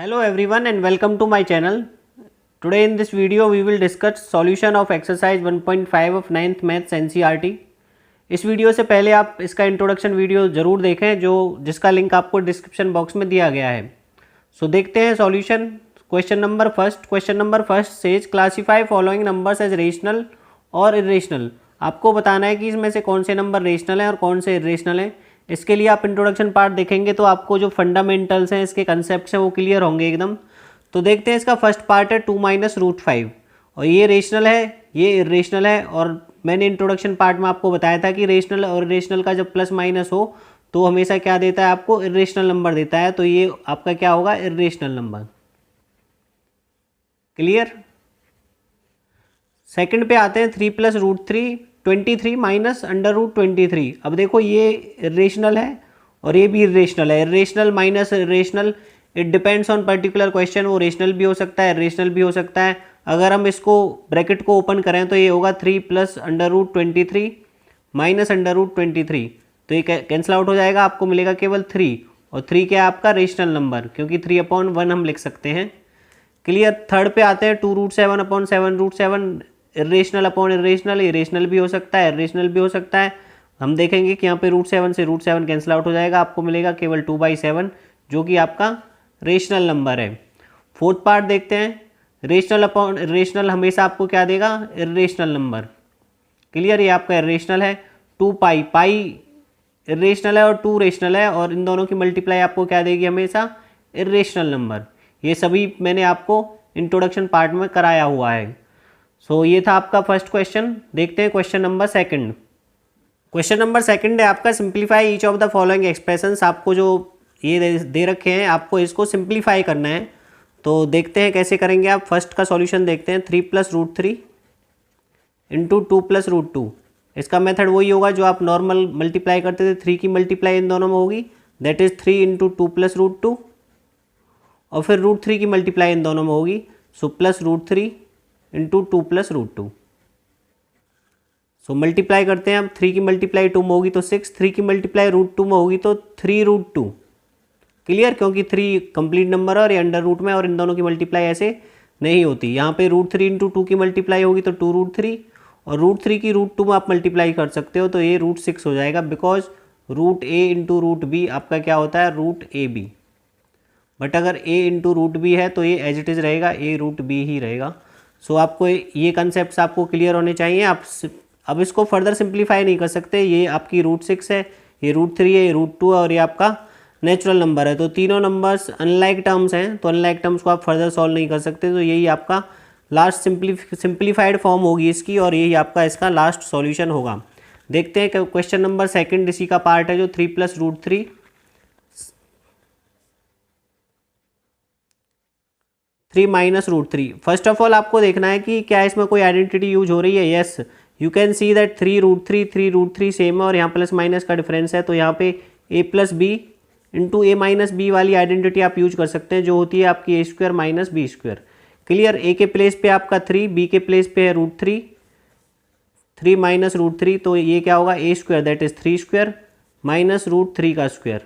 Hello everyone and welcome to my channel. Today in this video we will discuss solution of exercise 1.5 of 9th maths NCERT. इस video से पहले आप इसका introduction video ज़रूर देखें जिसका लिंक आपको डिस्क्रिप्शन बॉक्स में दिया गया है. सो देखते हैं solution. Question number first says classify following numbers as rational और इरेशनल. आपको बताना है कि इसमें से कौन से नंबर रेशनल हैं और कौन से इरेशनल हैं. इसके लिए आप इंट्रोडक्शन पार्ट देखेंगे तो आपको जो फंडामेंटल्स हैं इसके कंसेप्ट हैं वो क्लियर होंगे एकदम. तो देखते हैं इसका फर्स्ट पार्ट है 2 - √5 और ये रेशनल है ये इरेशनल है. और मैंने इंट्रोडक्शन पार्ट में आपको बताया था कि रेशनल और इरेशनल का जब प्लस माइनस हो तो हमेशा क्या देता है आपको इरेशनल नंबर देता है. तो ये आपका क्या होगा इरेशनल नंबर. क्लियर. सेकंड पे आते हैं 3 + √3 23 - √23. अब देखो ये इरेशनल है और ये भी इरेशनल है. Irrational minus irrational it depends on particular question. वो रेशनल भी हो सकता है इरेशनल भी हो सकता है. अगर हम इसको ब्रैकेट को ओपन करें तो ये होगा 3 + √23 - √23. तो ये कैंसिल आउट हो जाएगा. आपको मिलेगा केवल 3 और 3 क्या है आपका रेशनल नंबर क्योंकि 3/1 हम लिख सकते हैं. क्लियर. थर्ड पे आते हैं 2 √7/7 √7 इरेशनल अपॉन इरेशनल. इरेशनल भी हो सकता है इरेशनल भी हो सकता है. हम देखेंगे कि यहाँ पे √7 से √7 कैंसिल आउट हो जाएगा. आपको मिलेगा केवल 2/7 जो कि आपका रेशनल नंबर है. फोर्थ पार्ट देखते हैं. रेशनल अपॉन इरेशनल हमेशा आपको क्या देगा इरेशनल नंबर. क्लियर. ये आपका इरेशनल है. 2 पाई इरेशनल है और 2 रेशनल है और इन दोनों की मल्टीप्लाई आपको क्या देगी हमेशा इरेशनल नंबर. ये सभी मैंने आपको इंट्रोडक्शन पार्ट में कराया हुआ है. सो ये था आपका फर्स्ट क्वेश्चन. देखते हैं question number second. Question number second है आपका simplify each of the following expressions. आपको जो ये दे रखे हैं आपको इसको सिंप्लीफाई करना है. तो देखते हैं कैसे करेंगे आप. फर्स्ट का सॉल्यूशन देखते हैं 3 + √3 × 2 + √2. इसका मेथड वही होगा जो आप नॉर्मल मल्टीप्लाई करते थे. 3 की मल्टीप्लाई इन दोनों में होगी दैट इज़ 3 × 2 + √2 और फिर √3 की मल्टीप्लाई इन दोनों में होगी. सो +√3 × 2 + √2. सो मल्टीप्लाई करते हैं हम. 3 की मल्टीप्लाई 2 में होगी तो 6. 3 की मल्टीप्लाई √2 में होगी तो 3√2. क्लियर. क्योंकि 3 कंप्लीट नंबर है और ये अंडर रूट में और इन दोनों की मल्टीप्लाई ऐसे नहीं होती. यहाँ पे √3 × 2 की मल्टीप्लाई होगी तो 2√3 और √3 की √2 में आप मल्टीप्लाई कर सकते हो तो ये √6 हो जाएगा बिकॉज √a × √b आपका क्या होता है √ab. बट अगर a × √b है तो ये एज इट इज़ रहेगा a √b ही रहेगा. सो आपको ये कंसेप्ट आपको क्लियर होने चाहिए. आप अब इसको फर्दर सिंप्लीफाई नहीं कर सकते. ये आपकी √6 है ये √3 है ये √2 है और ये आपका नेचुरल नंबर है. तो तीनों नंबर्स अनलाइक टर्म्स हैं तो अनलाइक टर्म्स को आप फर्दर सॉल्व नहीं कर सकते. तो यही आपका लास्ट सिंप्लीफाइड फॉर्म होगी इसकी और यही आपका इसका लास्ट सॉल्यूशन होगा. देखते हैं क्वेश्चन नंबर सेकंड इसी का पार्ट है जो 3 + √3 3 - √3. फर्स्ट ऑफ ऑल आपको देखना है कि क्या इसमें कोई आइडेंटिटी यूज हो रही है. Yes you can see that 3√3 same है और यहाँ प्लस माइनस का डिफरेंस है. तो यहाँ पे a + b × a - b वाली आइडेंटिटी आप यूज कर सकते हैं जो होती है आपकी a² - b². क्लियर. a के प्लेस पे आपका 3 b के प्लेस पे है √3 3 - √3 तो ये क्या होगा a² दैट इज 3² - √3 का स्क्वायर.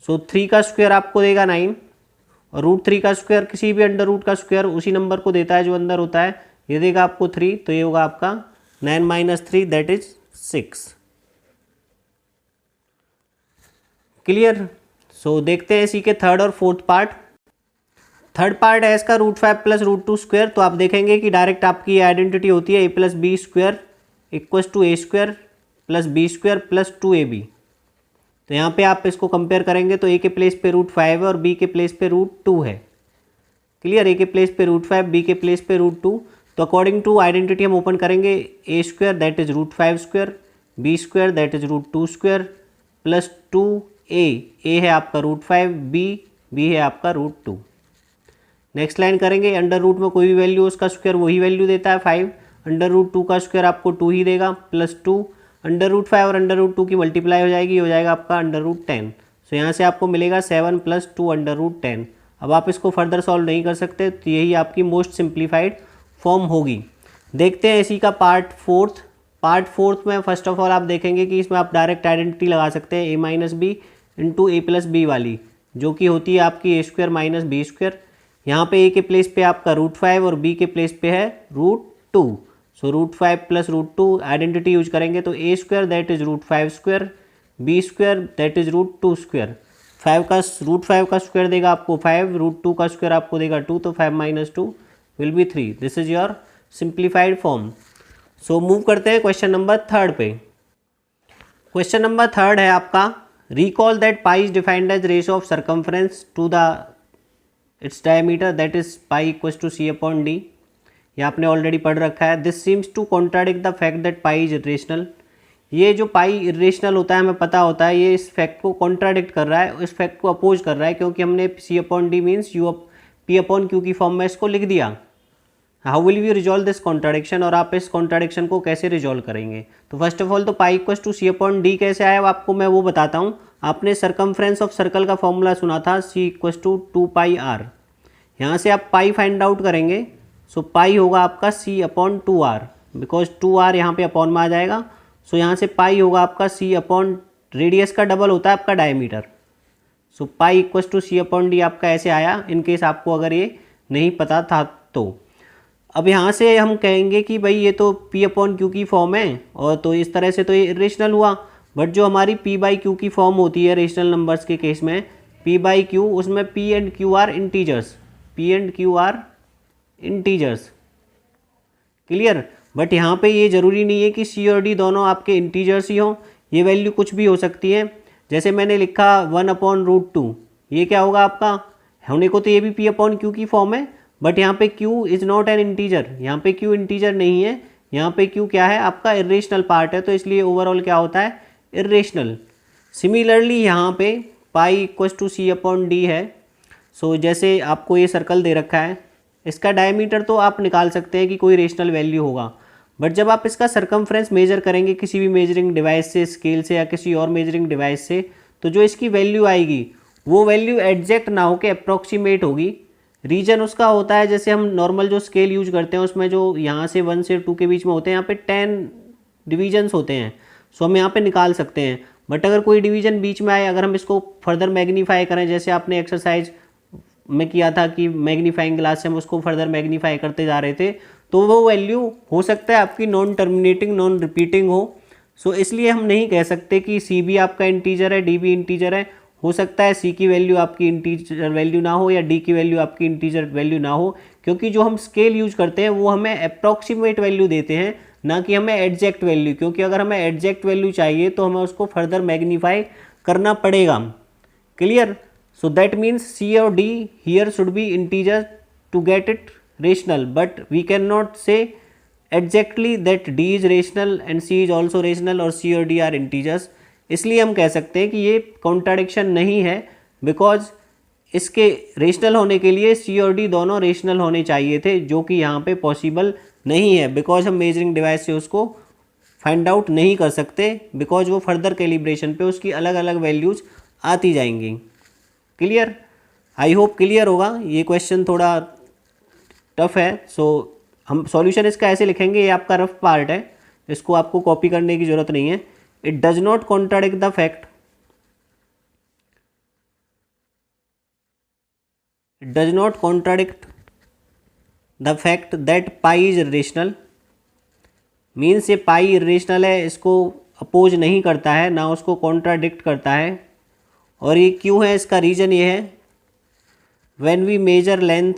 सो 3 का स्क्वायर आपको देगा 9 और √3 का स्क्वायर किसी भी अंडर रूट का स्क्वायर उसी नंबर को देता है जो अंदर होता है. ये देगा आपको 3 तो ये होगा आपका 9 - 3 दैट इज 6. क्लियर. सो देखते हैं इसी के थर्ड और फोर्थ पार्ट. थर्ड पार्ट है इसका √5 + √2². तो आप देखेंगे कि डायरेक्ट आपकी आइडेंटिटी होती है a + b² = a² + b² + 2ab. तो यहाँ पे आप इसको कंपेयर करेंगे तो a के प्लेस पे √5 है और b के प्लेस पे √2 है. क्लियर. a के प्लेस पे √5 b के प्लेस पे √2. तो अकॉर्डिंग टू आइडेंटिटी हम ओपन करेंगे a² that is √5² b² that is √2² + 2a. a है आपका √5 b है आपका √2. नेक्स्ट लाइन करेंगे अंडर रूट में कोई भी वैल्यू उसका स्क्वायर वही वैल्यू देता है 5. अंडर रूट 2 का स्क्वायर आपको 2 ही देगा +2. अंडर रूट 5 और अंडर रूट 2 की मल्टीप्लाई हो जाएगी हो जाएगा आपका अंडर रूट 10. सो यहाँ से आपको मिलेगा 7 + 2 अंडर रूट 10. अब आप इसको फर्दर सॉल्व नहीं कर सकते तो यही आपकी मोस्ट सिंप्लीफाइड फॉर्म होगी. देखते हैं इसी का पार्ट फोर्थ में फर्स्ट ऑफ ऑल आप देखेंगे कि इसमें आप डायरेक्ट आइडेंटिटी लगा सकते हैं a - b × a + b वाली जो कि होती है आपकी a² माइनस b²। यहाँ पे a के प्लेस पे आपका √5 और b के प्लेस पे है √2। सो √5 प्लस √2 आइडेंटिटी यूज करेंगे तो a² that is √5², b² that is √2²। 5 का स्क्वायर देगा आपको 5, √2 का स्क्वायर आपको देगा 2, तो 5 minus 2 will be 3। This is your simplified form. So move करते हैं क्वेश्चन नंबर 3 पे। क्वेश्चन नंबर 3 है आपका, recall that pi is defined as ratio of circumference to the its diameter that is pi equals to c/d। ये आपने already पढ़ रखा है। This seems to contradict the fact that pi is irrational. ये जो पाई irrational होता है हमें पता होता है, ये इस फैक्ट को कॉन्ट्राडिक्ट कर रहा है, इस फैक्ट को अपोज कर रहा है, क्योंकि हमने c/d मीन्स p/q की फॉर्म में इसको लिख दिया। How will you resolve this contradiction, और आप इस कॉन्ट्राडिक्शन को कैसे रिजॉल्व करेंगे। तो फर्स्ट ऑफ ऑल तो पाई इक्वल्स टू c/d कैसे आया आपको मैं वो बताता हूँ। आपने सर्कमफ्रेंस ऑफ सर्कल का फॉर्मूला सुना था, c इक्वल्स टू 2πr। यहाँ से आप पाई फाइंड आउट करेंगे, सो पाई होगा आपका c/2r, बिकॉज 2r यहाँ पे अपॉन में आ जाएगा। सो यहाँ से पाई होगा आपका c/ रेडियस का डबल होता है आपका diameter. So pi equals to c/d आपका ऐसे आया, इनकेस आपको अगर ये नहीं पता था तो। अब यहाँ से हम कहेंगे कि भाई ये तो p/q की फॉर्म है, और तो इस तरह से तो ये इरेशनल हुआ। बट जो हमारी p/q की फॉर्म होती है रेशनल नंबर्स के केस में, p/q, उसमें p and q are integers, p and q are integers, clear. But यहाँ पे ये ज़रूरी नहीं है कि c और d दोनों आपके इंटीजर्स ही हों, ये वैल्यू कुछ भी हो सकती है। जैसे मैंने लिखा 1/√2, ये क्या होगा आपका, होने को तो ये भी p/q की फॉर्म है, बट यहाँ पे q is not an integer, यहाँ पे q इंटीजर नहीं है, यहाँ पे q क्या है आपका इरेशनल पार्ट है, तो इसलिए ओवरऑल क्या होता है इरेशनल। सिमिलरली यहाँ पे पाई इक्वल्स टू c/d है। सो जैसे आपको ये सर्कल दे रखा है, इसका डायमीटर तो आप निकाल सकते हैं कि कोई रेशनल वैल्यू होगा, बट जब आप इसका सर्कमफ्रेंस मेजर करेंगे किसी भी मेजरिंग डिवाइस से, स्केल से या किसी और मेजरिंग डिवाइस से, तो जो इसकी वैल्यू आएगी वो वैल्यू एग्जैक्ट ना हो के अप्रॉक्सीमेट होगी। रीजन उसका होता है, जैसे हम नॉर्मल जो स्केल यूज करते हैं उसमें जो यहाँ से 1 से 2 के बीच में होते हैं, यहाँ पे 10 डिवीजन्स होते हैं, सो हम यहाँ पे निकाल सकते हैं। बट अगर कोई डिवीजन बीच में आए, अगर हम इसको फर्दर मैग्नीफाई करें, जैसे आपने एक्सरसाइज में किया था कि मैग्नीफाइंग ग्लास से हम उसको फर्दर मैग्नीफाई करते जा रहे थे, तो वो वैल्यू हो सकता है आपकी नॉन टर्मिनेटिंग नॉन रिपीटिंग हो। सो इसलिए हम नहीं कह सकते कि सी भी आपका इंटीजर है, डी भी इंटीजर है। हो सकता है सी की वैल्यू आपकी इंटीजर वैल्यू ना हो या डी की वैल्यू आपकी इंटीजर वैल्यू ना हो, क्योंकि जो हम स्केल यूज करते हैं वो हमें अप्रॉक्सीमेट वैल्यू देते हैं, ना कि हमें एग्जैक्ट वैल्यू। क्योंकि अगर हमें एग्जैक्ट वैल्यू चाहिए तो हमें उसको फर्दर मैग्नीफाई करना पड़ेगा, clear. So that means C or D here should be integer to get it rational, but we cannot say exactly that D is rational and C is also rational or C or D are integers। इसलिए हम कह सकते हैं कि ये contradiction नहीं है, because इसके रेशनल होने के लिए C और D दोनों रेशनल होने चाहिए थे, जो कि यहाँ पे पॉसिबल नहीं है, बिकॉज हम मेजरिंग डिवाइस से उसको फाइंड आउट नहीं कर सकते, बिकॉज वो फर्दर कैलिब्रेशन पे उसकी अलग अलग वैल्यूज आती जाएंगी, क्लियर। आई होप क्लियर होगा। ये क्वेश्चन थोड़ा टफ है, सो हम सॉल्यूशन इसका ऐसे लिखेंगे, ये आपका रफ पार्ट है, इसको आपको कॉपी करने की जरूरत नहीं है। It does not contradict the fact, it does not contradict the fact that pi is irrational. Means ये पाई इरेशनल है, इसको अपोज नहीं करता है, ना उसको कॉन्ट्राडिक्ट करता है। और ये क्यों है, इसका रीजन ये है, when we measure length,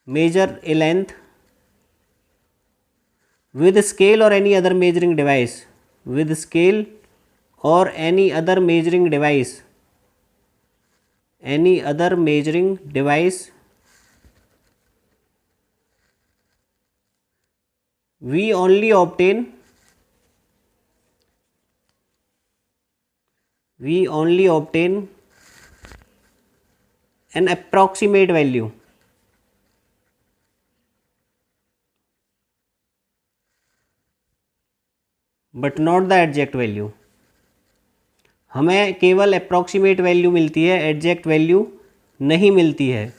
measure a length with scale or any other measuring device, with scale or any other measuring device, any other measuring device, we only obtain an approximate value, but not the exact value. हमें केवल approximate value मिलती है, exact value नहीं मिलती है।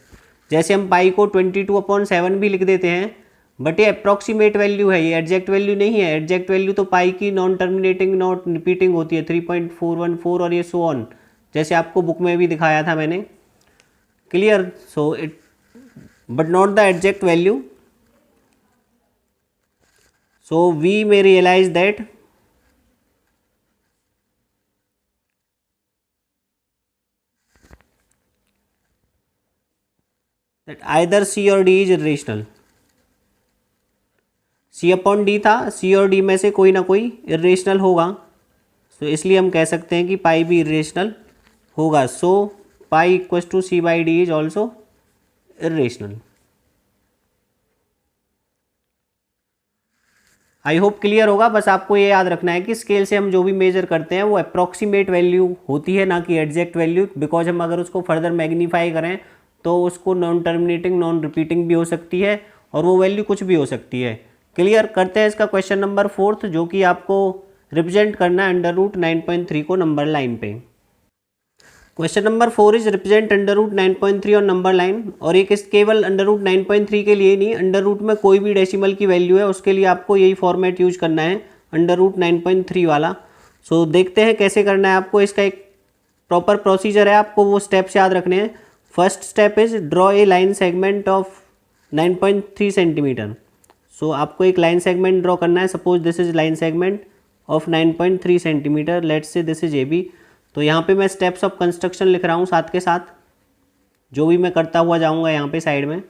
जैसे हम पाई को 22/7 भी लिख देते हैं, बट ये अप्रॉक्सीमेट वैल्यू है, ये एग्जैक्ट वैल्यू नहीं है। एग्जैक्ट वैल्यू तो पाई की नॉन टर्मिनेटिंग नॉट रिपीटिंग होती है 3.414 और ये सो ऑन, जैसे आपको बुक में भी दिखाया था मैंने। Clear? So it but not the exact value. So we may realize that either C और D is irrational। C upon D था, C और D में से कोई ना कोई इरेशनल होगा। सो इसलिए हम कह सकते हैं कि पाई भी इरेशनल होगा। So pi equals to C by D is also irrational. I hope clear होगा। बस आपको ये याद रखना है कि स्केल से हम जो भी मेजर करते हैं वो अप्रॉक्सीमेट वैल्यू होती है, ना कि एग्जैक्ट वैल्यू। बिकॉज हम अगर उसको फर्दर मैग्नीफाई करें तो उसको नॉन टर्मिनेटिंग नॉन रिपीटिंग भी हो सकती है और वो वैल्यू कुछ भी हो सकती है। क्लियर? करते हैं इसका क्वेश्चन नंबर 4, जो कि आपको रिप्रेजेंट करना है अंडर रूट 9.3 को नंबर लाइन पे। Question number 4 is represent under root 9.3 on number line. और एक केवल अंडर रूट 9.3 के लिए नहीं, अंडर रूट में कोई भी डेसिमल की वैल्यू है उसके लिए आपको यही फॉर्मेट यूज करना है, अंडर रूट 9.3 वाला। सो देखते हैं कैसे करना है आपको। इसका एक प्रॉपर प्रोसीजर है, आपको वो स्टेप्स याद रखने हैं। First step is draw a line segment of 9.3 centimetre. So आपको एक लाइन सेगमेंट ड्रॉ करना है। Suppose this is line segment of 9.3 centimetre, let's say this is A B. तो यहाँ पे मैं स्टेप्स ऑफ कंस्ट्रक्शन लिख रहा हूँ साथ के साथ, जो भी मैं करता हुआ जाऊँगा यहाँ पे साइड में।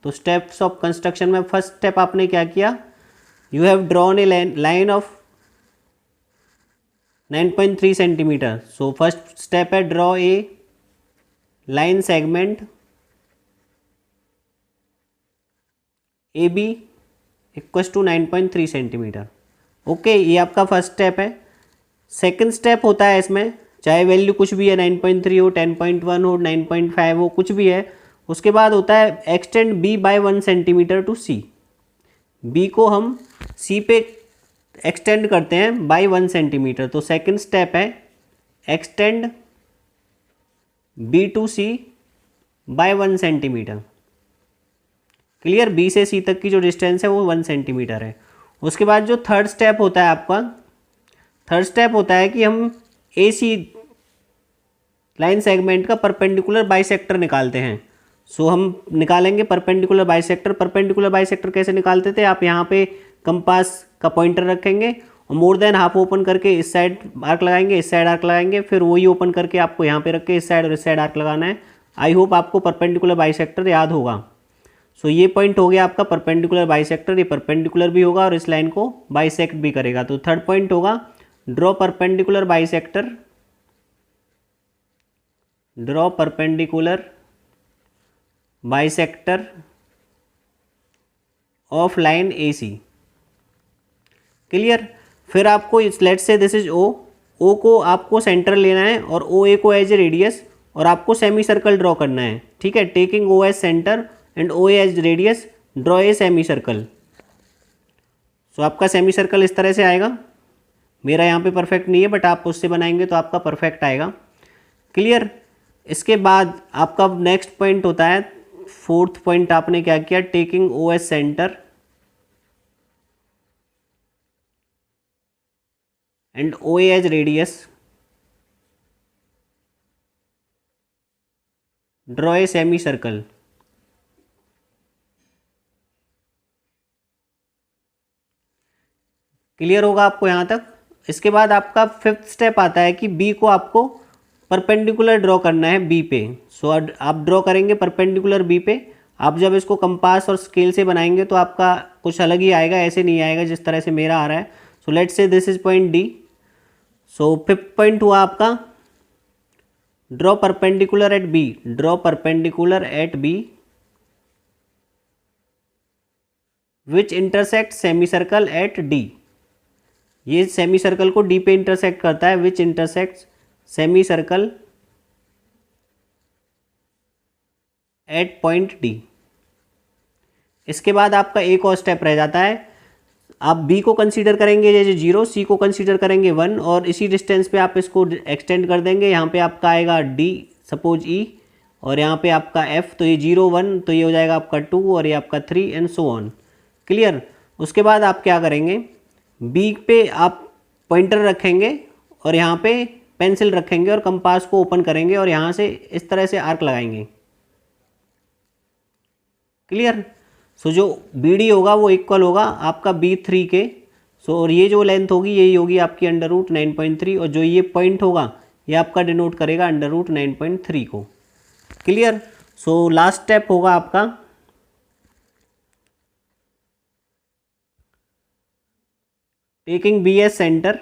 तो स्टेप्स ऑफ कंस्ट्रक्शन में फर्स्ट स्टेप आपने क्या किया, you have drawn a line of 9.3 centimetre. So first step है draw a line segment A B equals to 9.3 centimetre. Okay, ये आपका फर्स्ट स्टेप है। सेकंड स्टेप होता है इसमें, चाहे वैल्यू कुछ भी है, 9.3 हो, 10.1 हो, 9.5 हो, कुछ भी है। उसके बाद होता है extend B by 1 centimetre to C. B को हम सी पे एक्सटेंड करते हैं बाय 1 सेंटीमीटर। तो सेकंड स्टेप है extend B to C by 1 centimetre. Clear? B से सी तक की जो डिस्टेंस है वो 1 सेंटीमीटर है। उसके बाद जो थर्ड स्टेप होता है आपका, थर्ड स्टेप होता है कि हम ए सी लाइन सेगमेंट का परपेंडिकुलर बाइसेक्टर निकालते हैं। सो हम निकालेंगे परपेंडिकुलर बाइसेक्टर। परपेंडिकुलर बाइसेक्टर कैसे निकालते थे, आप यहाँ पे कंपास का पॉइंटर रखेंगे और मोर देन हाफ ओपन करके इस साइड आर्क लगाएंगे, इस साइड आर्क लगाएंगे, फिर वही ओपन करके आपको यहाँ पे रख के इस साइड और इस साइड आर्क लगाना है। आई होप आपको परपेंडिकुलर बाइसेक्टर याद होगा। सो ये पॉइंट हो गया आपका परपेंडिकुलर बाइसेक्टर। ये परपेंडिकुलर भी होगा और इस लाइन को बाइसेक्ट भी करेगा। तो थर्ड पॉइंट होगा draw perpendicular bisector, draw perpendicular bisector of line A C. Clear? फिर आपको लेट्स से दिस इज ओ, ओ को आपको सेंटर लेना है और ओ ए को एज ए रेडियस, और आपको सेमी सर्कल ड्रॉ करना है। ठीक है? Taking O as centre and O as radius, draw a semi circle. So आपका सेमी सर्कल इस तरह से आएगा। मेरा यहाँ पे परफेक्ट नहीं है, बट आप उससे बनाएंगे तो आपका परफेक्ट आएगा। क्लियर? इसके बाद आपका नेक्स्ट पॉइंट होता है, फोर्थ पॉइंट आपने क्या किया, taking O as centre and O as radius, draw a semi circle. Clear होगा आपको यहाँ तक? इसके बाद आपका फिफ्थ स्टेप आता है कि बी को आपको परपेंडिकुलर ड्रॉ करना है बी पे। सो आप ड्रॉ करेंगे परपेंडिकुलर बी पे। आप जब इसको कंपास और स्केल से बनाएंगे तो आपका कुछ अलग ही आएगा, ऐसे नहीं आएगा जिस तरह से मेरा आ रहा है। So let's say this is point D. So fifth point हुआ आपका draw perpendicular at B, draw perpendicular at B which intersect semi circle at D. ये सेमी सर्कल को डी पे इंटरसेक्ट करता है, which intersect semi circle at point D. इसके बाद आपका एक और स्टेप रह जाता है। आप बी को कंसीडर करेंगे जैसे 0, सी को कंसीडर करेंगे 1, और इसी डिस्टेंस पे आप इसको एक्सटेंड कर देंगे। यहाँ पे आपका आएगा डी, सपोज ई, और यहाँ पे आपका एफ। तो ये 0 1, तो ये हो जाएगा आपका 2 और ये आपका 3 एंड सो ऑन। क्लियर। उसके बाद आप क्या करेंगे, बी पे आप पॉइंटर रखेंगे और यहाँ पे पेंसिल रखेंगे और कंपास को ओपन करेंगे और यहाँ से इस तरह से आर्क लगाएंगे। क्लियर। सो जो बी डी होगा वो इक्वल होगा आपका B3 के। सो और ये जो लेंथ होगी यही होगी आपकी √9.3 और जो ये पॉइंट होगा ये आपका डिनोट करेगा √9.3 को। क्लियर। सो लास्ट स्टेप होगा आपका taking B as centre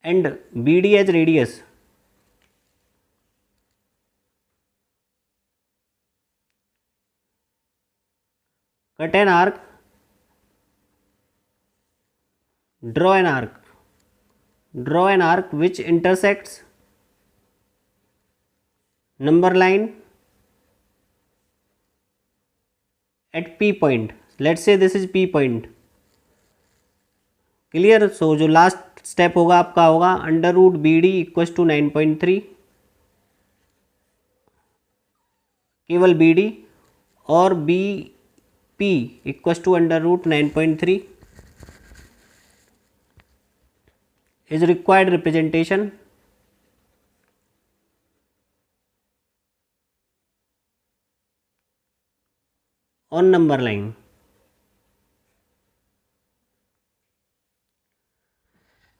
and B D as radius. Cut an arc, draw an arc which intersects number line at P point. Let's say this is P point. Clear. So जो last step होगा आपका होगा √BD equals to 9.3, केवल BD, और BP equals to √9.3 is required representation on number line।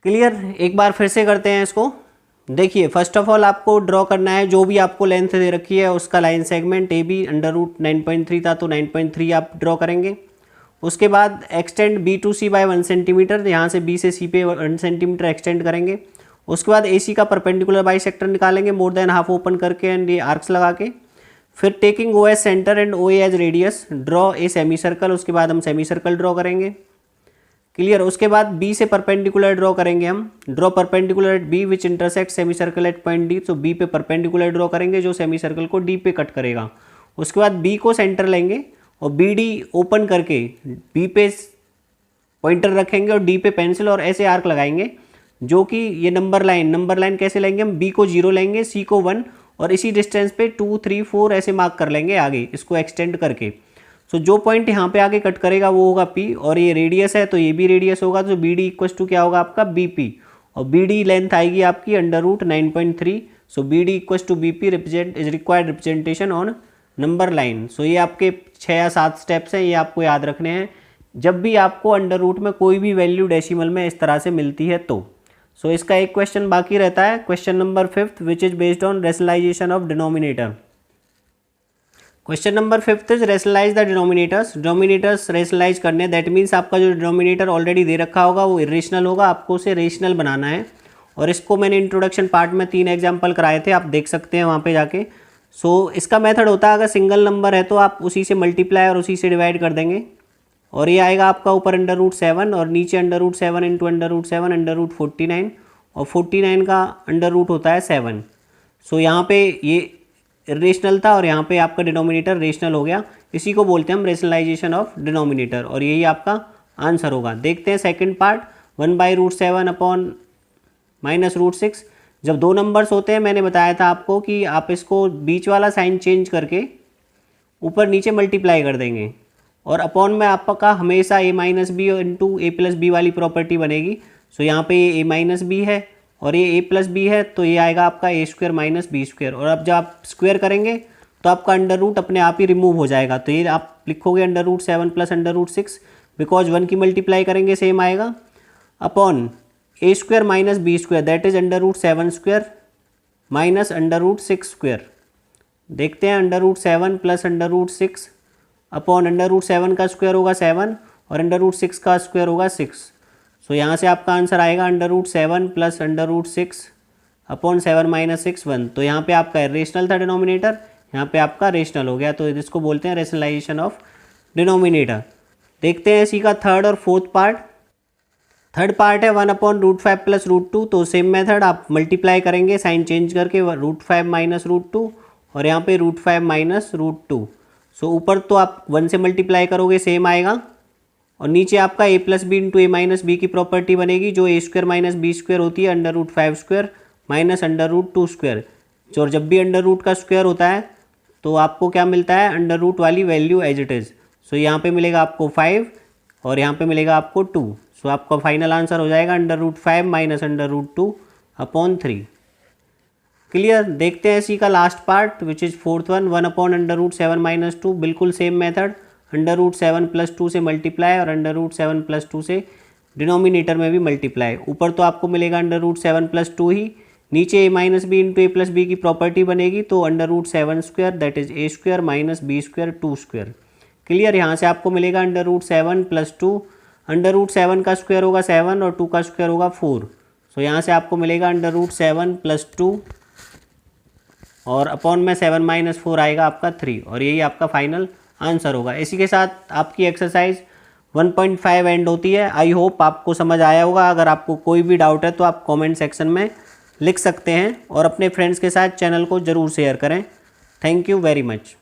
Clear. एक बार फिर से करते हैं इसको। देखिए फर्स्ट ऑफ ऑल आपको ड्रॉ करना है जो भी आपको लेंथ दे रखी है उसका लाइन सेगमेंट AB √9.3 था तो 9.3 आप ड्रॉ करेंगे। उसके बाद extend B to C by 1 centimetre, यहाँ से B से C पे 1 सेंटीमीटर एक्सटेंड करेंगे। उसके बाद AC का परपेंडिकुलर बाइसेक्टर निकालेंगे मोर देन हाफ ओपन करके एंड ये आर्क्स लगा के। फिर taking OS centre and OA as radius draw a semi circle. उसके बाद हम सेमी सर्कल ड्रॉ करेंगे। क्लियर। उसके बाद B से परपेंडिकुलर ड्रॉ करेंगे हम, draw perpendicular at B which intersect semi circle at point D। तो B पे परपेंडिकुलर ड्रॉ करेंगे जो सेमी सर्कल को D पे कट करेगा। उसके बाद B को सेंटर लेंगे और BD ओपन करके B पे पॉइंटर रखेंगे और D पे पेंसिल और ऐसे आर्क लगाएंगे जो कि ये नंबर लाइन कैसे लेंगे हम, B को 0 लेंगे, C को 1 और इसी डिस्टेंस पे 2 3 4 ऐसे मार्क कर लेंगे आगे इसको एक्सटेंड करके। सो जो पॉइंट यहाँ पे आगे कट करेगा वो होगा P और ये रेडियस है तो ये भी रेडियस होगा। तो BD इक्वल्स टू क्या होगा आपका BP और BD लेंथ आएगी आपकी √9.3। So BD equals to BP represent is required representation on number line. So ये आपके 6 या 7 स्टेप्स हैं, ये आपको याद रखने हैं जब भी आपको अंडर रूट में कोई भी वैल्यू डेसिमल में इस तरह से मिलती है तो। सो इसका एक क्वेश्चन बाकी रहता है, question number 5 which is based on rationalisation of denominator. Question number 5 is rationalise the denominators. Denominators rationalise करने, दैट मीन्स आपका जो डिनोमिनेटर ऑलरेडी दे रखा होगा वो इरेशनल होगा, आपको उसे रेशनल बनाना है। और इसको मैंने इंट्रोडक्शन पार्ट में 3 एग्जाम्पल कराए थे, आप देख सकते हैं वहाँ पे जाके। सो इसका मेथड होता है अगर सिंगल नंबर है तो आप उसी से मल्टीप्लाई और उसी से डिवाइड कर देंगे और ये आएगा आपका ऊपर √7 और नीचे √7 इंटू √7 √49 और 49 का अंडर रूट होता है 7। सो यहाँ पे ये रेशनल था और यहाँ पे आपका डिनोमिनेटर रेशनल हो गया, इसी को बोलते हैं हम रेशनलाइजेशन ऑफ डिनोमिनेटर और यही आपका आंसर होगा। देखते हैं सेकंड पार्ट, 1/√7 अपॉन -√6। जब 2 नंबर्स होते हैं मैंने बताया था आपको कि आप इसको बीच वाला साइन चेंज करके ऊपर नीचे मल्टीप्लाई कर देंगे और अपॉन में आपका हमेशा a-b इंटू a+b वाली प्रॉपर्टी बनेगी। सो यहाँ पे ये a-b है और ये a+b है तो ये आएगा आपका a² - b²। और अब जब आप स्क्वायर करेंगे तो आपका अंडर रूट अपने आप ही रिमूव हो जाएगा। तो ये आप लिखोगे √7 + √6 बिकॉज 1 की मल्टीप्लाई करेंगे सेम आएगा upon a² - b² that is √7² - √6²। देखते हैं √7 + √6 अपॉन √7 का स्क्वायर होगा 7 और √6 का स्क्वायर होगा 6। सो यहाँ से आपका आंसर आएगा √7 + √6 अपॉन 7 - 6 1। तो यहाँ पे आपका रेशनल था डिनोमिनेटर, यहाँ पे आपका रेशनल हो गया, तो इसको बोलते हैं रेशनलाइजेशन ऑफ डिनोमिनेटर। देखते हैं इसी का थर्ड और फोर्थ पार्ट। थर्ड पार्ट है 1/√5 + √2। तो सेम मेथड आप मल्टीप्लाई करेंगे साइन चेंज करके √5 - √2 और यहाँ पे √5 - √2। सो ऊपर तो आप 1 से मल्टीप्लाई करोगे सेम आएगा और नीचे आपका a+b इंटू a-b की प्रॉपर्टी बनेगी जो a² - b² होती है √5² - √2²। और जब भी अंडर रूट का स्क्वायर होता है तो आपको क्या मिलता है, अंडर रूट वाली वैल्यू एज इट इज़। सो यहाँ पे मिलेगा आपको 5 और यहाँ पे मिलेगा आपको 2। सो आपका फाइनल आंसर हो जाएगा under root 5 minus under root 2 upon 3। Clear. देखते हैं इसी का last part which is fourth one, 1 upon under root 7 minus 2। बिल्कुल same method, under root 7 plus 2 से मल्टीप्लाई और अंडर रूट 7 प्लस 2 से डिनोमिनेटर में भी मल्टीप्लाई। ऊपर तो आपको मिलेगा अंडर रूट 7 प्लस 2 ही, नीचे A minus B into A plus B की प्रॉपर्टी बनेगी, तो under root 7 square that is A square minus B square 2 square. Clear. यहाँ से आपको मिलेगा under root 7 plus 2, under root 7 का स्क्वायर होगा 7 और 2 का स्क्वायर होगा 4। सो यहाँ से आपको मिलेगा अंडर रूट 7 प्लस 2 और अपॉन में 7 माइनस 4 आएगा आपका 3, और यही आपका फाइनल आंसर होगा। इसी के साथ आपकी एक्सरसाइज 1.5 एंड होती है। आई होप आपको समझ आया होगा। अगर आपको कोई भी डाउट है तो आप कमेंट सेक्शन में लिख सकते हैं और अपने फ्रेंड्स के साथ चैनल को ज़रूर शेयर करें। Thank you very much.